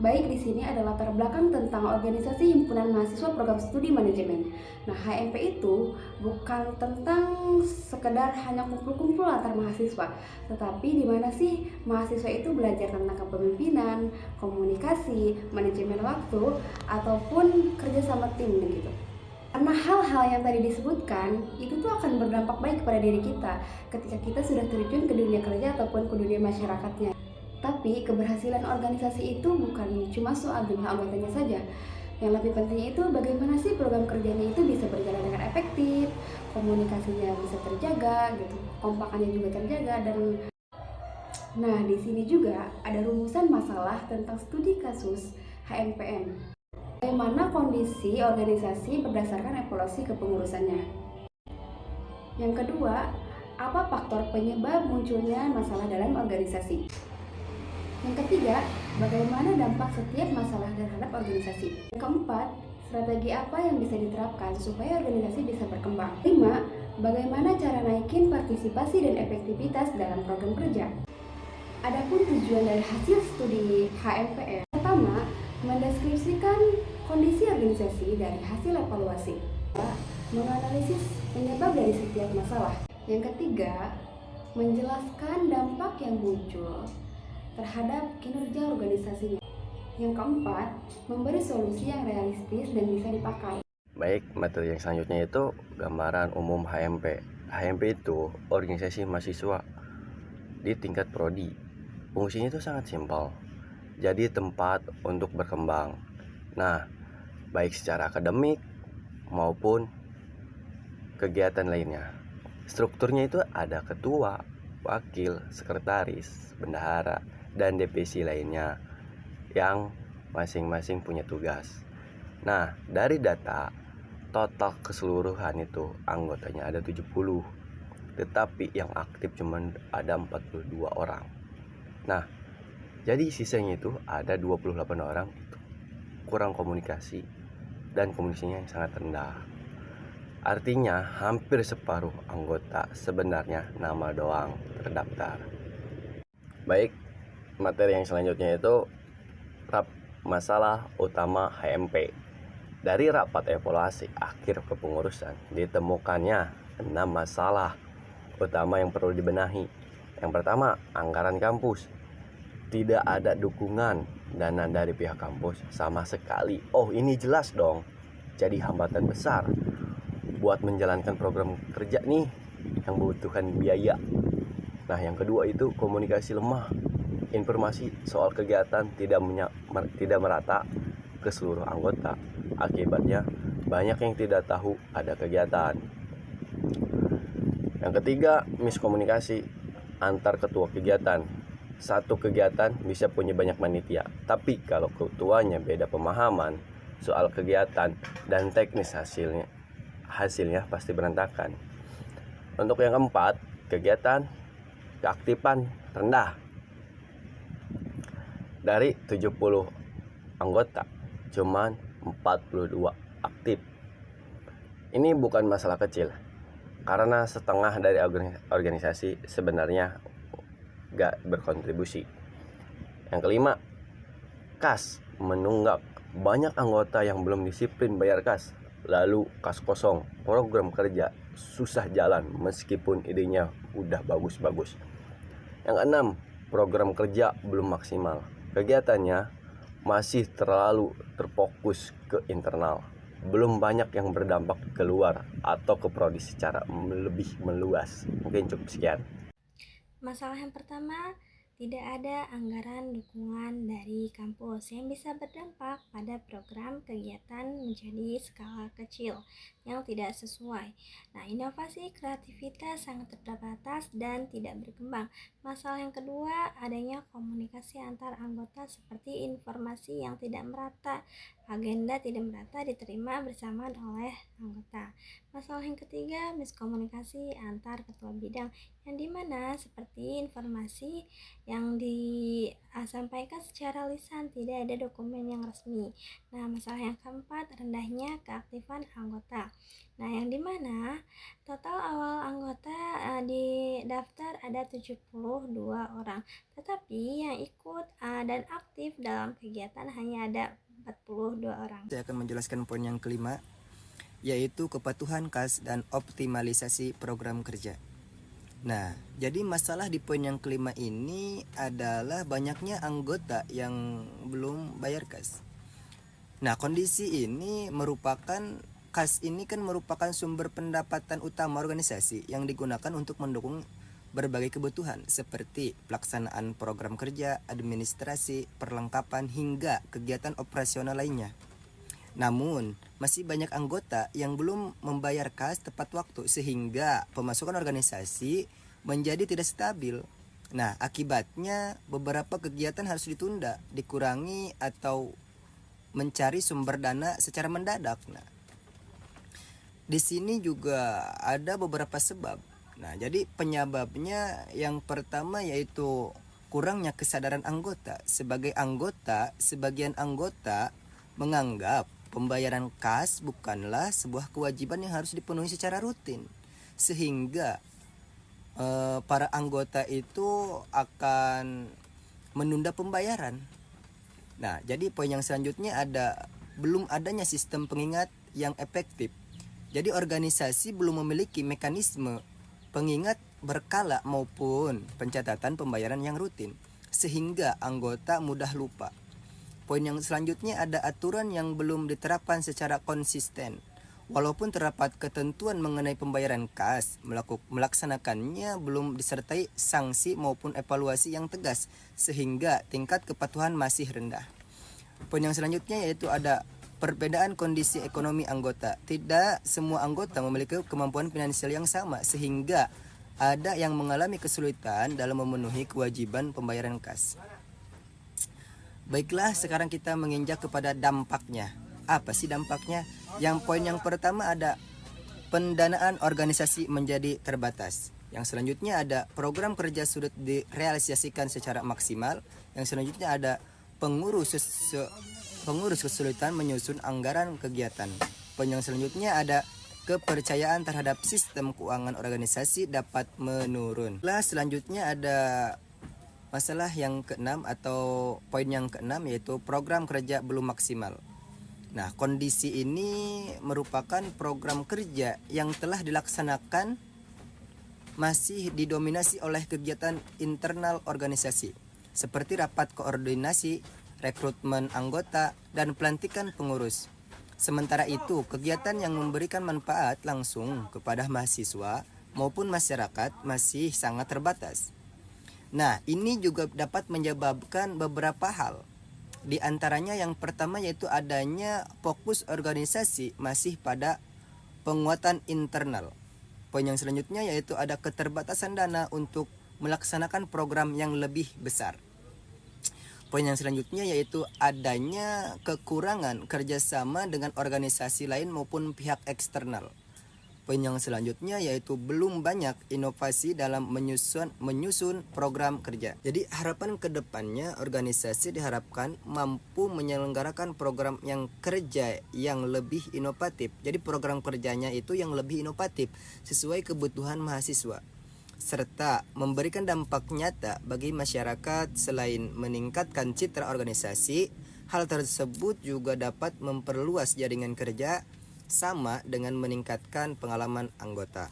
Baik di sini ada latar belakang tentang organisasi himpunan mahasiswa program studi manajemen. Nah, HMP itu bukan tentang sekedar hanya kumpul-kumpul antar mahasiswa, tetapi di mana sih mahasiswa itu belajar tentang kepemimpinan, komunikasi, manajemen waktu, ataupun kerja sama tim begitu. Karena hal-hal yang tadi disebutkan itu tuh akan berdampak baik kepada diri kita ketika kita sudah terjun ke dunia kerja ataupun ke dunia masyarakatnya. Tapi keberhasilan organisasi itu bukan cuma soal jumlah anggotanya saja. Yang lebih penting itu bagaimana sih program kerjanya itu bisa berjalan dengan efektif, komunikasinya bisa terjaga gitu, kompakannya juga terjaga dan nah di sini juga ada rumusan masalah tentang studi kasus HMPM. Bagaimana kondisi organisasi berdasarkan evaluasi kepengurusannya. Yang kedua, apa faktor penyebab munculnya masalah dalam organisasi? Yang ketiga, bagaimana dampak setiap masalah terhadap organisasi. Yang keempat, strategi apa yang bisa diterapkan supaya organisasi bisa berkembang. Lima, bagaimana cara naikin partisipasi dan efektivitas dalam program kerja. Adapun tujuan dari hasil studi HMPM, pertama, mendeskripsikan kondisi organisasi dari hasil evaluasi. Menganalisis penyebab dari setiap masalah. Yang ketiga, menjelaskan dampak yang muncul terhadap kinerja organisasinya. Yang keempat, memberi solusi yang realistis dan bisa dipakai. Baik, materi yang selanjutnya itu gambaran umum HMP. HMP itu organisasi mahasiswa di tingkat prodi. Fungsinya itu sangat simpel. Jadi tempat untuk berkembang. Nah, baik secara akademik maupun kegiatan lainnya. Strukturnya itu ada ketua, wakil, sekretaris, bendahara, dan divisi lainnya yang masing-masing punya tugas. Nah, dari data total keseluruhan itu anggotanya ada 70, tetapi yang aktif cuma ada 42 orang. Nah, jadi sisanya itu ada 28 orang itu kurang komunikasi dan komunikasinya yang sangat rendah. Artinya hampir separuh anggota sebenarnya nama doang terdaftar. Baik, materi yang selanjutnya itu masalah utama HMP. Dari rapat evaluasi akhir kepengurusan ditemukannya 6 masalah utama yang perlu dibenahi. Yang pertama, anggaran kampus. Tidak ada dukungan dana dari pihak kampus sama sekali. Oh, ini jelas dong. Jadi hambatan besar buat menjalankan program kerja nih yang membutuhkan biaya. Nah, yang kedua itu komunikasi lemah. Informasi soal kegiatan tidak merata ke seluruh anggota. Akibatnya banyak yang tidak tahu ada kegiatan. Yang ketiga, miskomunikasi antar ketua kegiatan. Satu kegiatan bisa punya banyak panitia, tapi kalau ketuanya beda pemahaman soal kegiatan dan teknis hasilnya pasti berantakan. Untuk yang keempat, kegiatan keaktifan rendah. Dari 70 anggota, cuman 42 aktif. Ini bukan masalah kecil, karena setengah dari organisasi sebenarnya gak berkontribusi. Yang kelima, kas menunggak. Banyak anggota yang belum disiplin bayar kas, lalu kas kosong. Program kerja susah jalan meskipun idenya udah bagus-bagus. Yang keenam, program kerja belum maksimal. Kegiatannya masih terlalu terfokus ke internal. Belum banyak yang berdampak keluar atau ke prodi secara lebih meluas. Mungkin cukup sekian. Masalah yang pertama, tidak ada anggaran dukungan dari kampus yang bisa berdampak pada program kegiatan menjadi skala kecil yang tidak sesuai. Nah, inovasi kreativitas sangat terbatas dan tidak berkembang. Masalah yang kedua, adanya komunikasi antar anggota seperti informasi yang tidak merata, agenda tidak merata diterima bersamaan oleh anggota. Masalah yang ketiga, miskomunikasi antar ketua bidang yang dimana seperti informasi yang disampaikan secara lisan, tidak ada dokumen yang resmi. Nah, masalah yang keempat, rendahnya keaktifan anggota. Nah, yang dimana total awal anggota di daftar ada 72 orang, tetapi yang ikut dan aktif dalam kegiatan hanya ada 42 orang. Saya akan menjelaskan poin yang kelima, yaitu kepatuhan KAS dan optimalisasi program kerja. Nah, jadi masalah di poin yang kelima ini adalah banyaknya anggota yang belum bayar KAS. Nah, kondisi ini merupakan KAS ini kan merupakan sumber pendapatan utama organisasi yang digunakan untuk mendukung berbagai kebutuhan seperti pelaksanaan program kerja, administrasi, perlengkapan hingga kegiatan operasional lainnya. Namun, masih banyak anggota yang belum membayar KAS tepat waktu sehingga pemasukan organisasi menjadi tidak stabil. Nah, akibatnya beberapa kegiatan harus ditunda, dikurangi atau mencari sumber dana secara mendadak. Nah, di sini juga ada beberapa sebab. Nah, jadi penyebabnya yang pertama yaitu kurangnya kesadaran anggota. Sebagian anggota menganggap pembayaran KAS bukanlah sebuah kewajiban yang harus dipenuhi secara rutin, sehingga para anggota itu akan menunda pembayaran. Nah, jadi poin yang selanjutnya belum adanya sistem pengingat yang efektif. Jadi organisasi belum memiliki mekanisme pengingat berkala maupun pencatatan pembayaran yang rutin, sehingga anggota mudah lupa. Poin yang selanjutnya ada aturan yang belum diterapkan secara konsisten. Walaupun terdapat ketentuan mengenai pembayaran KAS, melaksanakannya belum disertai sanksi maupun evaluasi yang tegas, sehingga tingkat kepatuhan masih rendah. Poin yang selanjutnya yaitu ada perbedaan kondisi ekonomi anggota. Tidak semua anggota memiliki kemampuan finansial yang sama, sehingga ada yang mengalami kesulitan dalam memenuhi kewajiban pembayaran KAS. Baiklah, sekarang kita menginjak kepada dampaknya. Apa sih dampaknya? Yang poin yang pertama ada pendanaan organisasi menjadi terbatas. Yang selanjutnya ada program kerja sulit direalisasikan secara maksimal. Yang selanjutnya ada pengurus kesulitan menyusun anggaran kegiatan. Poin yang selanjutnya ada kepercayaan terhadap sistem keuangan organisasi dapat menurun. Selanjutnya ada masalah yang keenam atau poin yang keenam yaitu program kerja belum maksimal. Nah, kondisi ini merupakan program kerja yang telah dilaksanakan masih didominasi oleh kegiatan internal organisasi seperti rapat koordinasi, rekrutmen anggota, dan pelantikan pengurus. Sementara itu, kegiatan yang memberikan manfaat langsung kepada mahasiswa maupun masyarakat masih sangat terbatas. Nah, ini juga dapat menyebabkan beberapa hal. Di antaranya yang pertama yaitu adanya fokus organisasi masih pada penguatan internal. Poin yang selanjutnya yaitu ada keterbatasan dana untuk melaksanakan program yang lebih besar. Poin yang selanjutnya yaitu adanya kekurangan kerjasama dengan organisasi lain maupun pihak eksternal. Poin yang selanjutnya yaitu belum banyak inovasi dalam menyusun program kerja. Jadi harapan kedepannya organisasi diharapkan mampu menyelenggarakan program yang kerja yang lebih inovatif. Jadi program kerjanya itu yang lebih inovatif sesuai kebutuhan mahasiswa, serta memberikan dampak nyata bagi masyarakat. Selain meningkatkan citra organisasi, hal tersebut juga dapat memperluas jaringan kerja sama dengan meningkatkan pengalaman anggota.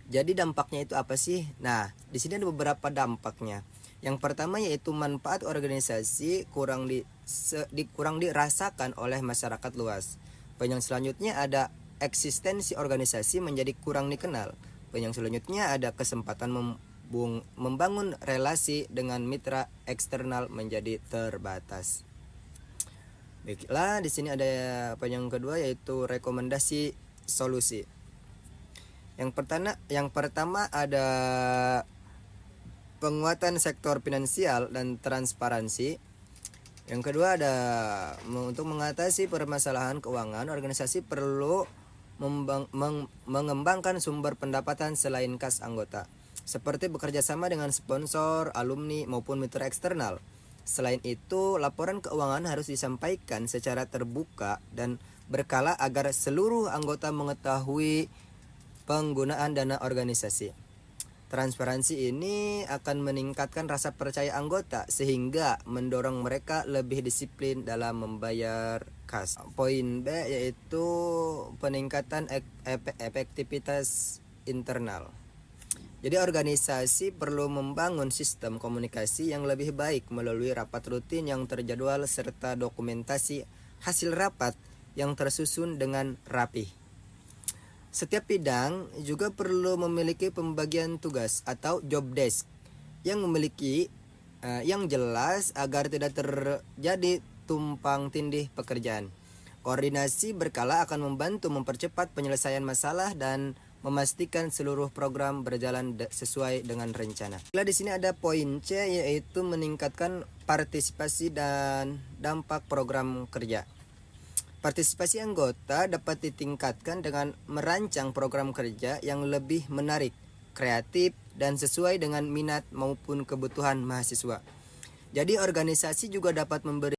Jadi dampaknya itu apa sih? Nah, di sini ada beberapa dampaknya. Yang pertama yaitu manfaat organisasi kurang dirasakan oleh masyarakat luas. Poin yang selanjutnya ada eksistensi organisasi menjadi kurang dikenal. Poin yang selanjutnya ada kesempatan membangun relasi dengan mitra eksternal menjadi terbatas. Baiklah, di sini ada poin yang kedua yaitu rekomendasi solusi. Yang pertama ada penguatan sektor finansial dan transparansi. Yang kedua ada untuk mengatasi permasalahan keuangan, organisasi perlu mengembangkan sumber pendapatan selain kas anggota, seperti bekerja sama dengan sponsor, alumni maupun mitra eksternal. Selain itu, laporan keuangan harus disampaikan secara terbuka dan berkala agar seluruh anggota mengetahui penggunaan dana organisasi. Transparansi ini akan meningkatkan rasa percaya anggota sehingga mendorong mereka lebih disiplin dalam membayar kas. Poin B yaitu peningkatan efektivitas internal. Jadi organisasi perlu membangun sistem komunikasi yang lebih baik melalui rapat rutin yang terjadwal serta dokumentasi hasil rapat yang tersusun dengan rapi. Setiap bidang juga perlu memiliki pembagian tugas atau job desk yang memiliki yang jelas agar tidak terjadi tumpang tindih pekerjaan. Koordinasi berkala akan membantu mempercepat penyelesaian masalah dan memastikan seluruh program berjalan sesuai dengan rencana. Di sini ada poin C yaitu meningkatkan partisipasi dan dampak program kerja. Partisipasi anggota dapat ditingkatkan dengan merancang program kerja yang lebih menarik, kreatif, dan sesuai dengan minat maupun kebutuhan mahasiswa. Jadi organisasi juga dapat memberi